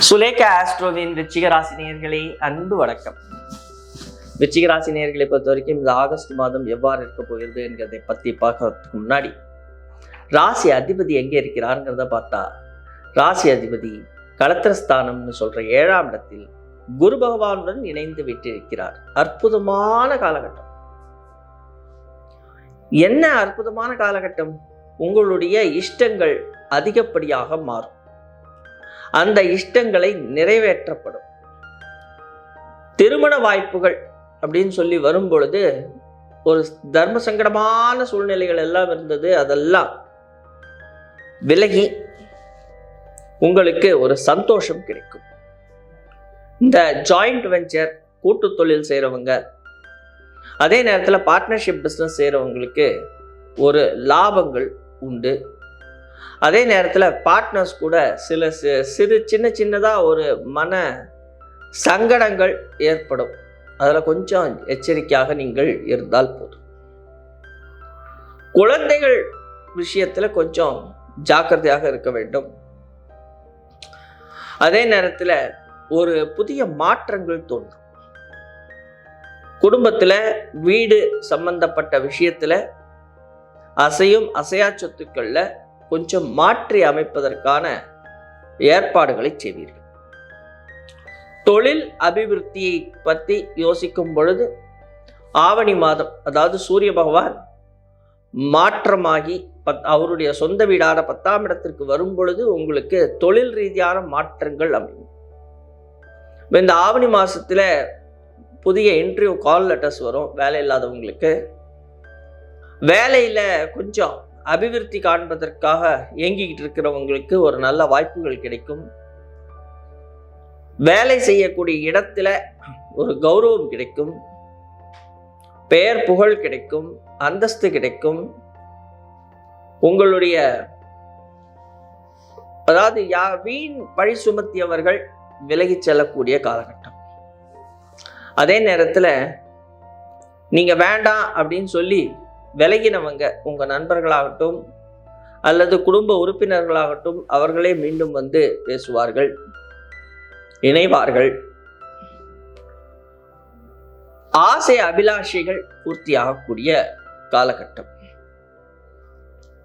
சுலேகா ஆஸ்ட்ரோவின் விருச்சிக ராசி நேயர்களே, அன்பு வணக்கம். விருச்சிக ராசி நேயர்களை பொறுத்த வரைக்கும் இந்த ஆகஸ்ட் மாதம் எவ்வாறு இருக்க போகிறது என்கிறதை பற்றி பார்க்கறதுக்கு முன்னாடி ராசி அதிபதி எங்கே இருக்கிறாருங்கிறத பார்த்தா, ராசி அதிபதி களத்திரஸ்தானம்னு சொல்ற 7ஆம் இடத்தில் குரு பகவானுடன் இணைந்து விட்டிருக்கிறார். அற்புதமான காலகட்டம். என்ன அற்புதமான காலகட்டம்? உங்களுடைய இஷ்டங்கள் அதிகப்படியாக மாறும். அந்த இஷ்டங்களை நிறைவேற்றப்படும். திருமண வாய்ப்புகள் அப்படின்னு சொல்லி வரும் பொழுது ஒரு தர்ம சங்கடமான சூழ்நிலைகள் எல்லாம் இருந்தது, அதெல்லாம் விலகி உங்களுக்கு ஒரு சந்தோஷம் கிடைக்கும். இந்த ஜாயிண்ட் வெஞ்சர் கூட்டு தொழில் செய்கிறவங்க, அதே நேரத்தில் பார்ட்னர்ஷிப் பிஸ்னஸ் செய்கிறவங்களுக்கு ஒரு லாபங்கள் உண்டு. அதே நேரத்தில் பார்ட்னர்ஸ் கூட சிறு சின்னதாக ஒரு மன சங்கடங்கள் ஏற்படும். அதில் கொஞ்சம் எச்சரிக்கையாக நீங்கள் இருந்தால் போதும். குழந்தைகள் விஷயத்தில் கொஞ்சம் ஜாக்கிரதையாக இருக்க வேண்டும். அதே நேரத்தில் ஒரு புதிய மாற்றங்கள் தோன்றும். குடும்பத்தில் வீடு சம்பந்தப்பட்ட விஷயத்தில் அசையும் அசையா சொத்துக்கள்ல கொஞ்சம் மாற்றி அமைப்பதற்கான ஏற்பாடுகளை செய்வீர்கள். தொழில் அபிவிருத்தியை பற்றி யோசிக்கும் பொழுது ஆவணி மாதம், அதாவது சூரிய பகவான் மாற்றமாகி அவருடைய சொந்த வீடான 10ஆம் இடத்திற்கு வரும் பொழுது உங்களுக்கு தொழில் ரீதியான மாற்றங்கள் அமையும். இந்த ஆவணி மாசத்துல புதிய இன்டர்வியூ கால் லெட்டர்ஸ் வரும். வேலை இல்லாதவங்களுக்கு வேலையில கொஞ்சம் அபிவிருத்தி காண்பதற்காக இயங்கிக்கிட்டு இருக்கிறவங்களுக்கு ஒரு நல்ல வாய்ப்புகள் கிடைக்கும். வேலை செய்யக்கூடிய இடத்துல ஒரு கௌரவம் கிடைக்கும், பெயர் புகழ் கிடைக்கும், அந்தஸ்து கிடைக்கும். உங்களுடைய அதாவது வீண் பழி சுமத்தியவர்கள் விலகி செல்லக்கூடிய காலகட்டம். அதே நேரத்துல நீங்க வேண்டாம் அப்படின்னு சொல்லி விலகினவங்க, உங்க நண்பர்களாகட்டும் அல்லது குடும்ப உறுப்பினர்களாகட்டும், அவர்களே மீண்டும் வந்து பேசுவார்கள், இணைவார்கள். ஆசை அபிலாஷைகள் பூர்த்தியாகக்கூடிய காலகட்டம்.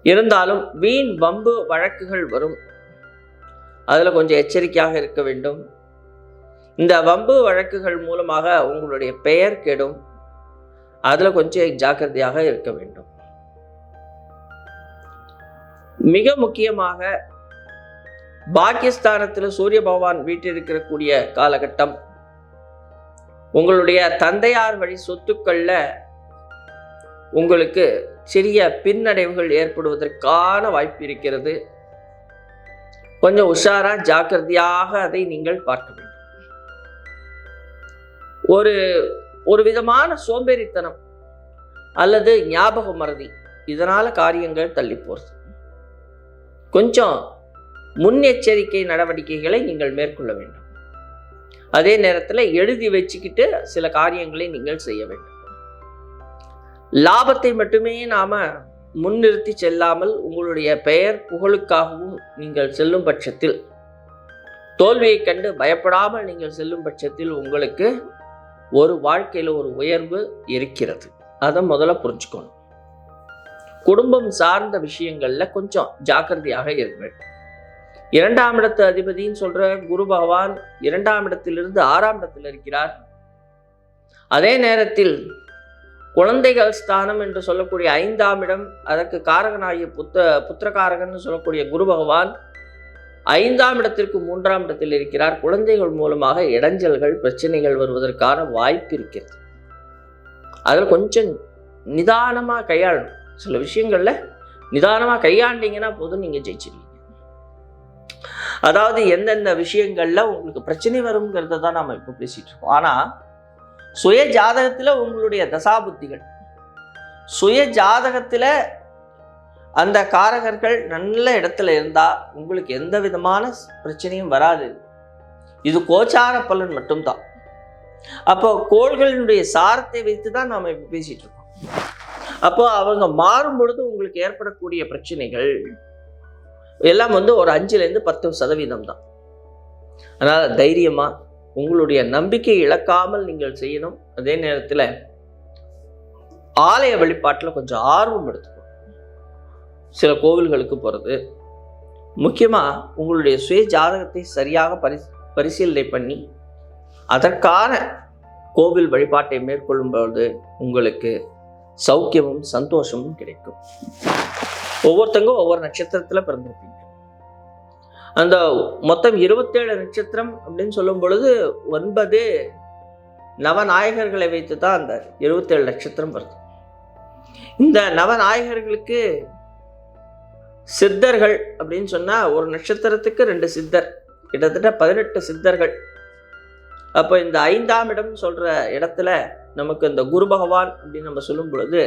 இருந்தாலும் வீண் வம்பு வழக்குகள் வரும். அதுல கொஞ்சம் எச்சரிக்கையாக இருக்க வேண்டும். இந்த வம்பு வழக்குகள் மூலமாக உங்களுடைய பெயர் கெடும். அதுல கொஞ்சம் ஜாக்கிரதையாக இருக்க வேண்டும். மிக முக்கியமாக பாக்கியஸ்தானத்தில் சூரிய பகவான் வீட்டிருக்கக்கூடிய காலகட்டம். உங்களுடைய தந்தையார் வழி சொத்துக்கள்ல உங்களுக்கு சிறிய பின்னடைவுகள் ஏற்படுவதற்கான வாய்ப்பு இருக்கிறது. கொஞ்சம் உஷாரா ஜாக்கிரதையாக அதை நீங்கள் பார்க்க வேண்டும். ஒரு விதமான சோம்பேறித்தனம் அல்லது ஞாபக மறதி, இதனால காரியங்கள் தள்ளி போறது. கொஞ்சம் முன்னெச்சரிக்கை நடவடிக்கைகளை நீங்கள் மேற்கொள்ள வேண்டும். அதே நேரத்தில் எழுதி வச்சுக்கிட்டு சில காரியங்களை நீங்கள் செய்ய வேண்டும். லாபத்தை மட்டுமே நாம முன்னிறுத்தி செல்லாமல் உங்களுடைய பெயர் புகழுக்காகவும் நீங்கள் செல்லும் பட்சத்தில், தோல்வியை கண்டு பயப்படாமல் நீங்கள் செல்லும் பட்சத்தில் உங்களுக்கு ஒரு வாழ்க்கையில ஒரு உயர்வு இருக்கிறது. அதை முதல்ல புரிஞ்சுக்கணும். குடும்பம் சார்ந்த விஷயங்கள்ல கொஞ்சம் ஜாக்கிரதையாக இருங்கள். 2ஆம் இடத்து அதிபதின்னு சொல்ற குரு பகவான் 2ஆம் இடத்திலிருந்து 6ஆம் இடத்தில் இருக்கிறார். அதே நேரத்தில் குழந்தைகள் ஸ்தானம் என்று சொல்லக்கூடிய 5ஆம் இடம், அதற்கு காரகனாகிய புத்திரகாரகன் சொல்லக்கூடிய குரு பகவான் 5ஆம் இடத்திற்கு 3ஆம் இடத்தில் இருக்கிறார். குழந்தைகள் மூலமாக இடைஞ்சல்கள் பிரச்சனைகள் வருவதற்கான வாய்ப்பு இருக்கிறது. அதில் கொஞ்சம் நிதானமா கையாளணும். சில விஷயங்கள்ல நிதானமா கையாண்டீங்கன்னா போதும், நீங்க ஜெயிச்சிருவீங்க. அதாவது எந்தெந்த விஷயங்கள்ல உங்களுக்கு பிரச்சனை வருங்கிறத தான் நாம இப்ப பேசிட்டு இருக்கோம். ஆனா சுய ஜாதகத்துல உங்களுடைய தசாபுத்திகள், சுய ஜாதகத்துல அந்த காரகர்கள் நல்ல இடத்துல இருந்தா உங்களுக்கு எந்த விதமான பிரச்சனையும் வராது. இது கோச்சார பலன் மட்டும்தான். அப்போ கோள்களினுடைய சாரத்தை வைத்து தான் நாம இப்ப பேசிட்டு இருக்கோம். அப்போ அவங்க மாறும் பொழுது உங்களுக்கு ஏற்படக்கூடிய பிரச்சனைகள் எல்லாம் ஒரு 5லேருந்து 10% தான். அதனால் தைரியமாக உங்களுடைய நம்பிக்கை இழக்காமல் நீங்கள் செய்யணும். அதே நேரத்தில் ஆலய வழிபாட்டில் கொஞ்சம் ஆர்வம் எடுத்துக்கணும். சில கோவில்களுக்கு போகிறது, முக்கியமாக உங்களுடைய சுய ஜாதகத்தை சரியாக பரிசீலனை பண்ணி அதற்கான கோவில் வழிபாட்டை மேற்கொள்ளும் பொழுது உங்களுக்கு சௌக்கியமும் சந்தோஷமும் கிடைக்கும். ஒவ்வொருத்தங்க ஒவ்வொரு நட்சத்திரத்தில் பிறந்திருப்பீங்க. அந்த மொத்தம் 27 நட்சத்திரம் அப்படின்னு சொல்லும் பொழுது 9 நவநாயகர்களை வைத்து தான் அந்த 27 நட்சத்திரம் வருது. இந்த நவநாயகர்களுக்கு சித்தர்கள் அப்படின்னு சொன்னால் ஒரு நட்சத்திரத்துக்கு 2 சித்தர், கிட்டத்தட்ட 18 சித்தர்கள். அப்போ இந்த 5ஆம் இடம் சொல்கிற இடத்துல நமக்கு இந்த குரு பகவான் அப்படின்னு நம்ம சொல்லும் பொழுது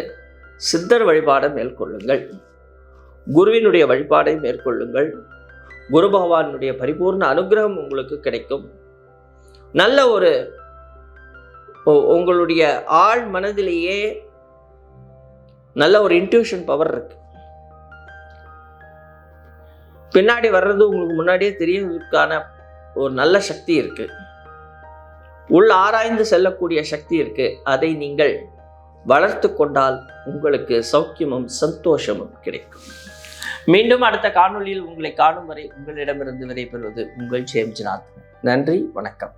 சித்தர் வழிபாடை மேற்கொள்ளுங்கள், குருவினுடைய வழிபாடை மேற்கொள்ளுங்கள். குரு பகவானுடைய பரிபூர்ண அனுகிரகம் உங்களுக்கு கிடைக்கும். நல்ல ஒரு உங்களுடைய ஆழ் மனதிலேயே நல்ல ஒரு இன்ட்யூஷன் பவர் இருக்கு. பின்னாடி வர்றது உங்களுக்கு முன்னாடியே தெரியறதுக்கான ஒரு நல்ல சக்தி இருக்கு. உள் ஆராய்ந்து செல்லக்கூடிய சக்தி இருக்கு. அதை நீங்கள் வளர்த்து கொண்டால் உங்களுக்கு சௌக்கியமும் சந்தோஷமும் கிடைக்கும். மீண்டும் அடுத்த காணொளியில் உங்களை காணும் வரை உங்களிடமிருந்து விடைபெறுவது உங்கள் ஜேம்ஸ் நாத். நன்றி, வணக்கம்.